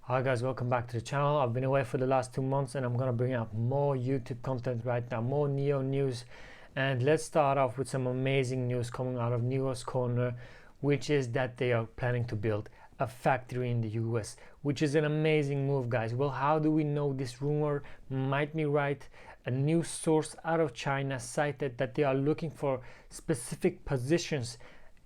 Hi guys, welcome back to the channel. I've been away for the last 2 months and I'm gonna bring out more YouTube content right now, more NIO news. And let's start off with some amazing news coming out of NIO's corner, which is that they are planning to build a factory in the US, which is an amazing move, guys. Well, how do we know this rumor might be right? A news source out of China cited that they are looking for specific positions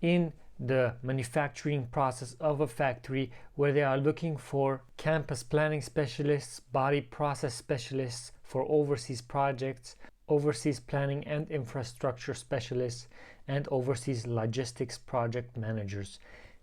in the manufacturing process of a factory, where they are looking for campus planning specialists, body process specialists for overseas projects, overseas planning and infrastructure specialists, and overseas logistics project managers.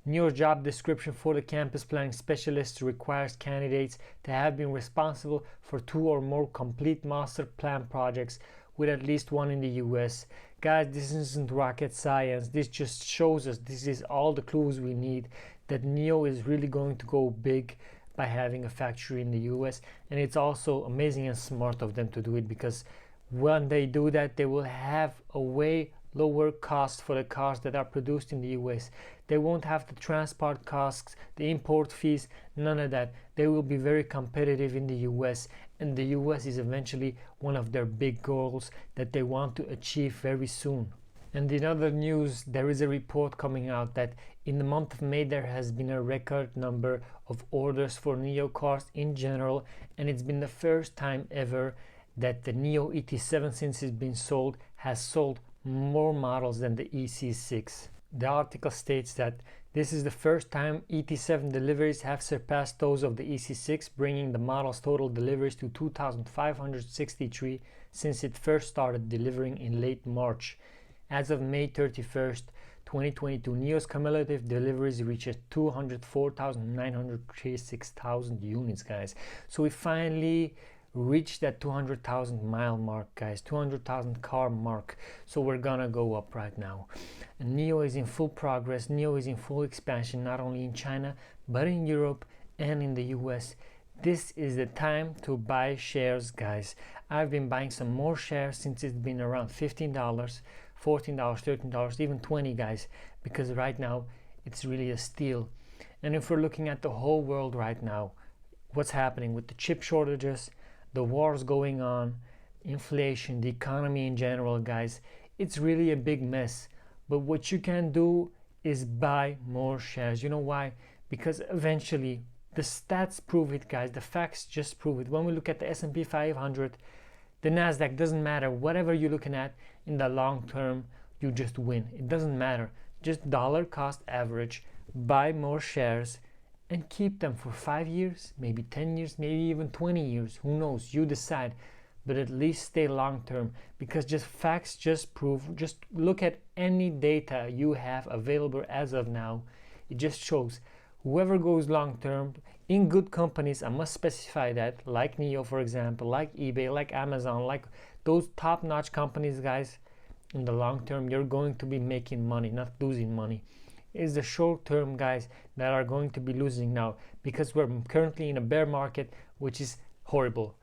NIO's job description for the campus planning specialist requires candidates to have been responsible for 2 or more complete master plan projects, with at least 1 in the US. Guys, this isn't rocket science. This just shows us, this is all the clues we need, that NIO is really going to go big by having a factory in the US. And it's also amazing and smart of them to do it, because when they do that, they will have a way lower cost for the cars that are produced in the US. They won't have the transport costs, the import fees, none of that. They will be very competitive in the US, and the US is eventually one of their big goals that they want to achieve very soon. And in other news, there is a report coming out that in the month of May there has been a record number of orders for NIO cars in general, and it's been the first time ever that the NIO ET7, since it's been sold, has sold more models than the EC6. The article states that this is the first time ET7 deliveries have surpassed those of the EC6, bringing the model's total deliveries to 2,563 since it first started delivering in late March. As of May 31st, 2022, NIO's cumulative deliveries reached 204,936,000 units, guys. So we finally reach that 200,000 mile mark, guys, 200,000 car mark. So we're gonna go up right now. And NIO is in full progress. NIO is in full expansion, not only in China but in Europe and in the US. This is the time to buy shares, guys. I've been buying some more shares since it's been around $15, $14, $13, even $20, guys, because right now it's really a steal. And if we're looking at the whole world right now, what's happening with the chip shortages, the wars going on, inflation, the economy in general, guys, it's really a big mess. But what you can do is buy more shares. You know why? Because eventually the stats prove it, guys. The facts just prove it. When we look at the S&P 500, the Nasdaq, doesn't matter. Whatever you're looking at, in the long term, you just win. It doesn't matter. Just dollar cost average, buy more shares, and keep them for 5 years, maybe 10 years, maybe even 20 years. Who knows? You decide. But at least stay long term, because just facts just prove, just look at any data you have available as of now. It just shows whoever goes long term in good companies, I must specify that, like NIO, for example, like eBay, like Amazon, like those top-notch companies, guys, in the long term, you're going to be making money, not losing money. Is the short term guys that are going to be losing now, because we're currently in a bear market, which is horrible,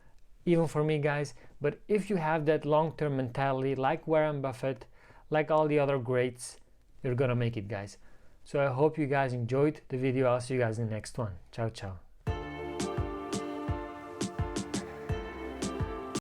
even for me, guys. But if you have that long-term mentality, like Warren Buffett, like all the other greats, you're gonna make it, guys. So I hope you guys enjoyed the video. I'll see you guys in the next one. Ciao, ciao.